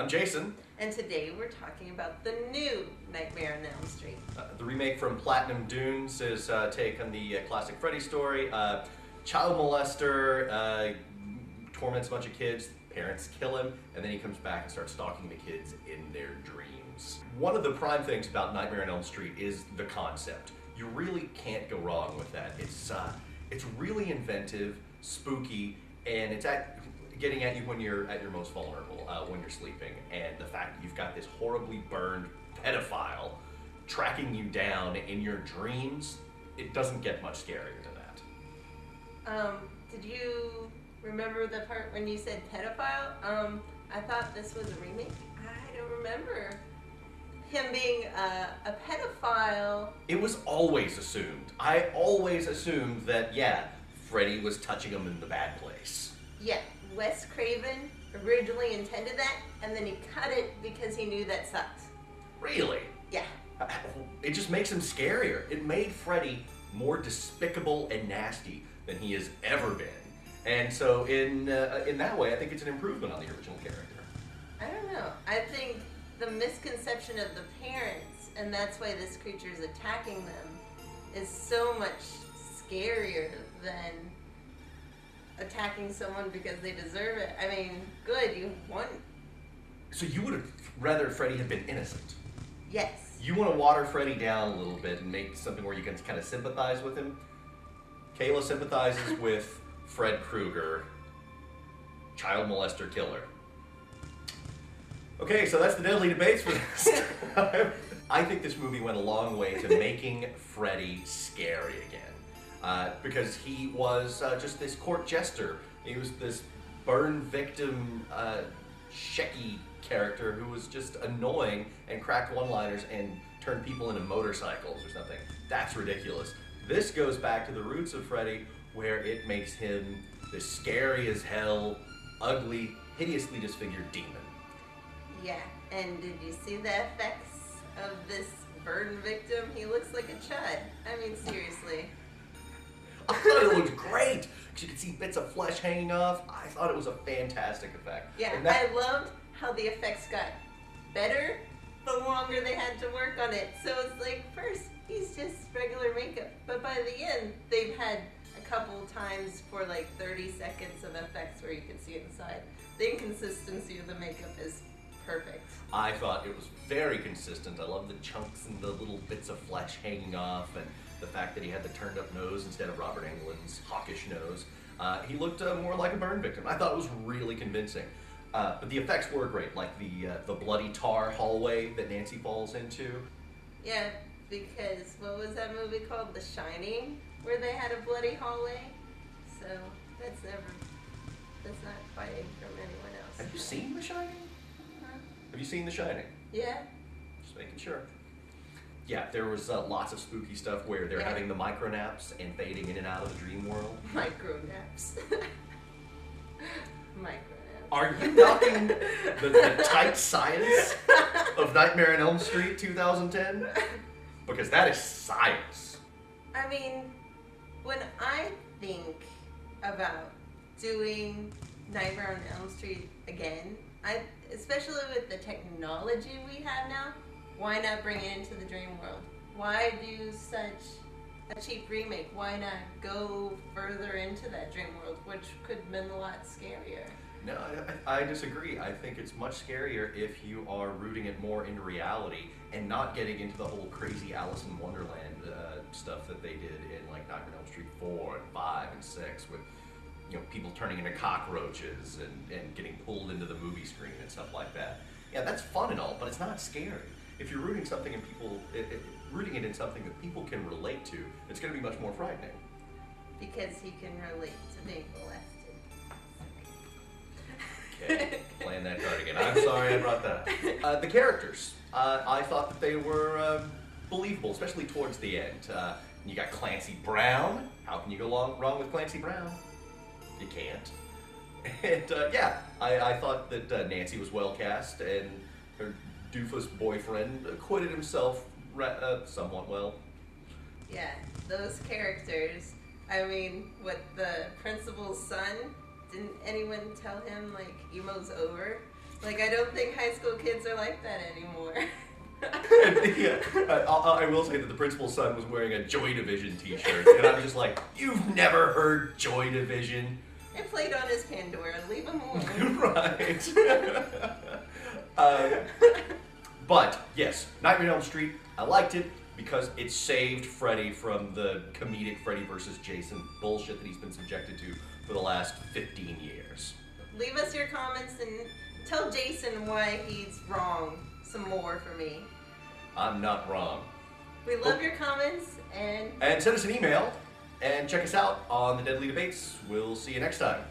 I'm Jason. And today we're talking about the new Nightmare on Elm Street. The remake from Platinum Dunes is take on the classic Freddy story. Child molester torments a bunch of kids, parents kill him, and then he comes back and starts stalking the kids in their dreams. One of the prime things about Nightmare on Elm Street is the concept. You really can't go wrong with that. It's really inventive, spooky, and it's getting at you when you're at your most vulnerable, when you're sleeping. And the fact that you've got this horribly burned pedophile tracking you down in your dreams, it doesn't get much scarier than that. Did you remember the part when you said pedophile? I thought this was a remake. I don't remember him being a pedophile. It was always assumed. I always assumed that, yeah, Freddy was touching him in the bad place. Yeah, Wes Craven originally intended that, and then he cut it because he knew that sucked. Really? Yeah. It just makes him scarier. It made Freddy more despicable and nasty than he has ever been. And so in that way, I think it's an improvement on the original character. I don't know. I think the misconception of the parents, and that's why this creature is attacking them, is so much scarier than attacking someone because they deserve it. I mean, good, you won. So you would have rather Freddy had been innocent? Yes. You want to water Freddy down a little bit and make something where you can kind of sympathize with him? Kayla sympathizes with Fred Krueger, child molester killer. Okay, so that's the deadly debates for this time. I think this movie went a long way to making Freddy scary again. Because he was just this court jester. He was this burn victim, shecky character who was just annoying and cracked one-liners and turned people into motorcycles or something. That's ridiculous. This goes back to the roots of Freddy, where it makes him this scary as hell, ugly, hideously disfigured demon. Yeah, and did you see the effects of this burn victim? He looks like a chud. I mean, seriously. I thought it looked great, because you could see bits of flesh hanging off. I thought it was a fantastic effect. Yeah, I loved how the effects got better the longer they had to work on it. So it's like, first, he's just regular makeup, but by the end, they've had a couple times for like 30 seconds of effects where you can see inside. The inconsistency of the makeup is perfect. I thought it was very consistent. I love the chunks and the little bits of flesh hanging off, and the fact that he had the turned up nose instead of Robert Englund's hawkish nose. He looked more like a burn victim. I thought it was really convincing. But the effects were great, like the bloody tar hallway that Nancy falls into. Yeah, because what was that movie called? The Shining, where they had a bloody hallway. So that's not quite from anyone else. Have you seen The Shining? Huh? Have you seen The Shining? Yeah. Just making sure. Yeah, there was lots of spooky stuff where they're having the micro naps and fading in and out of the dream world. Micro naps. Micro naps. Are you knocking the tight science of Nightmare on Elm Street 2010? Because that is science. I mean, when I think about doing Nightmare on Elm Street again, especially with the technology we have now, why not bring it into the dream world? Why do such a cheap remake? Why not go further into that dream world, which could have been a lot scarier? No, I disagree. I think it's much scarier if you are rooting it more into reality and not getting into the whole crazy Alice in Wonderland stuff that they did in like Nightmare on Elm Street 4 and 5 and 6 with people turning into cockroaches and getting pulled into the movie screen and stuff like that. Yeah, that's fun and all, but it's not scary. If you're rooting something and rooting it in something that people can relate to, it's going to be much more frightening. Because he can relate to being molested. Okay, playing that card again. I'm sorry I brought that up. The characters, I thought that they were believable, especially towards the end. You got Clancy Brown. How can you go wrong with Clancy Brown? You can't. And yeah, I thought that Nancy was well cast, and her doofus boyfriend acquitted himself somewhat well. Yeah, those characters. I mean, with the principal's son, didn't anyone tell him, like, emo's over? Like, I don't think high school kids are like that anymore. I will say that the principal's son was wearing a Joy Division t-shirt, and I'm just like, you've never heard Joy Division? It played on his Pandora. Leave him alone. Right. But, yes, Nightmare on Elm Street, I liked it because it saved Freddy from the comedic Freddy versus Jason bullshit that he's been subjected to for the last 15 years. Leave us your comments and tell Jason why he's wrong some more for me. I'm not wrong. We love your comments and send us an email and check us out on the Deadly Debates. We'll see you next time.